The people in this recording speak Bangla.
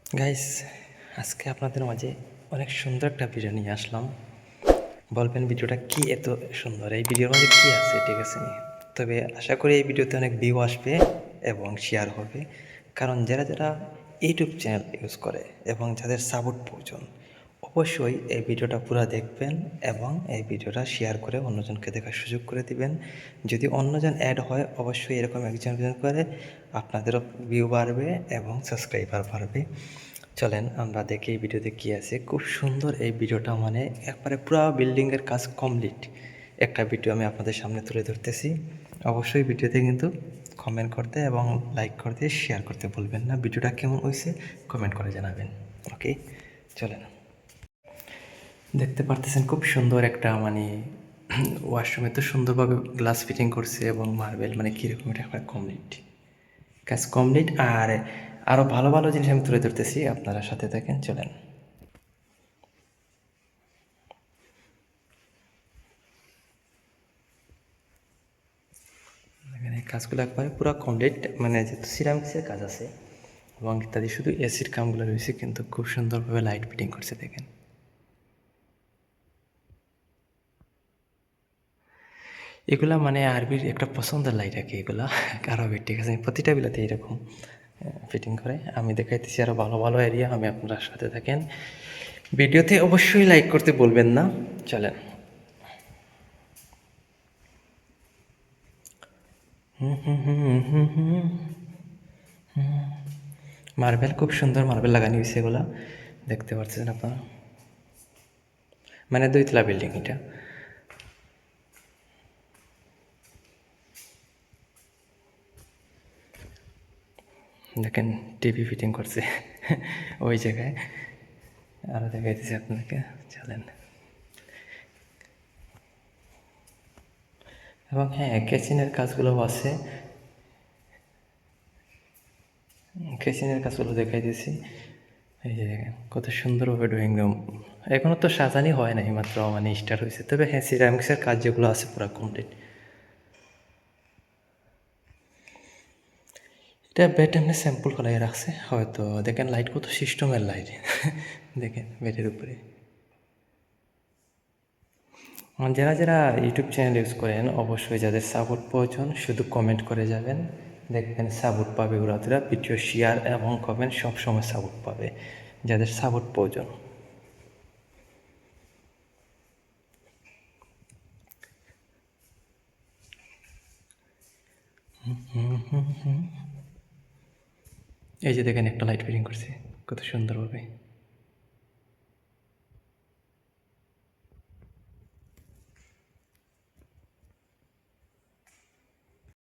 গাইস, আজকে আপনাদের মাঝে অনেক সুন্দর একটা ভিডিও নিয়ে আসলাম। বলবেন ভিডিওটা কি এত সুন্দর, এই ভিডিওর মধ্যে কি আছে? ঠিক আছে, তবে আশা করি এই ভিডিওতে অনেক ভিউ আসবে এবং শেয়ার হবে। কারণ যারা যারা ইউটিউব চ্যানেল ইউজ করে এবং যাদের সাপোর্ট প্রয়োজন, অবশ্যই এই ভিডিওটা পুরো দেখবেন এবং এই ভিডিওটা শেয়ার করে অন্যজনকে দেখার সুযোগ করে দিবেন। যদি অন্যজন অ্যাড হয়, অবশ্যই এরকম একজন একজন করে আপনাদেরও ভিউ বাড়বে এবং সাবস্ক্রাইবার বাড়বে। চলেন আমরা দেখি এই ভিডিওতে কী আছে। খুব সুন্দর এই ভিডিওটা, মানে একবারে পুরো বিল্ডিংয়ের কাজ কমপ্লিট একটা ভিডিও আমি আপনাদের সামনে তুলে ধরতেছি। অবশ্যই ভিডিওতে কিন্তু কমেন্ট করতে এবং লাইক করতে, শেয়ার করতে ভুলবেন না। ভিডিওটা কেমন হয়েছে কমেন্ট করে জানাবেন। ওকে, চলেন। দেখতে পারতেছেন খুব সুন্দর একটা, মানে ওয়াশরুমে তো সুন্দরভাবে গ্লাস ফিটিং করছে এবং মার্বেল, মানে কীরকম এটা একবার কমপ্লিট কাজ কমপ্লিট। আর আরও ভালো ভালো জিনিস আমি তুলে ধরতেছি, আপনারা সাথে থাকেন। চলেন। এখানে কাজগুলো একবারে পুরো কমপ্লিট, মানে যেহেতু সিরামিক্সের কাজ আছে এবং ইত্যাদি, শুধু এসির কামগুলো রয়েছে, কিন্তু খুব সুন্দরভাবে লাইট ফিটিং করছে। দেখেন, এগুলা মানে আরবির একটা পছন্দের লাইট আর কি, এগুলা আরবির। ঠিক আছে, প্রতিটা বিলাতে এরকম ফিটিং করে। আমি দেখাইতেছি আরও ভালো ভালো এরিয়া, আমি আপনার সাথে থাকেন। ভিডিওতে অবশ্যই লাইক করতে বলবেন না। চলেন। মার্বেল, খুব সুন্দর মার্বেল লাগানো হয়েছে এগুলা, দেখতে পাচ্ছেন আপনারা। মানে 2 তলা বিল্ডিং এটা। দেখেন টিভি ফিটিং করছে ওই জায়গায়। আরও দেখাইতেছি আপনাকে, চলেন। এবং হ্যাঁ, কিচেনের কাজগুলোও আছে, কিচেনের কাজগুলো দেখাই দিয়েছি। এই যে দেখেন কত সুন্দরভাবে ড্রয়িং রুম, এখনও তো সাজানি হয় নাই, মাত্র মানে স্টার্ট হয়েছে। তবে হ্যাঁ, সিরামিক্সের কাজ যেগুলো আছে পুরো কমপ্লিট। এটা বেড এমনি স্যাম্পল করাই রাখছে হয়তো। দেখেন লাইট কত সিস্টেমের লাইট দেখেন বেডের উপরে। যারা যারা ইউটিউব চ্যানেল ইউজ করেন, অবশ্যই যাদের সাপোর্ট প্রয়োজন শুধু কমেন্ট করে যাবেন, দেখবেন সাপোর্ট পাবে। ওরা ভিডিও শেয়ার এবং কমেন্ট সবসময় সাপোর্ট পাবে যাদের সাপোর্ট প্রয়োজন। এই যে দেখেন একটা লাইট ফিটিং করছে কত সুন্দরভাবে।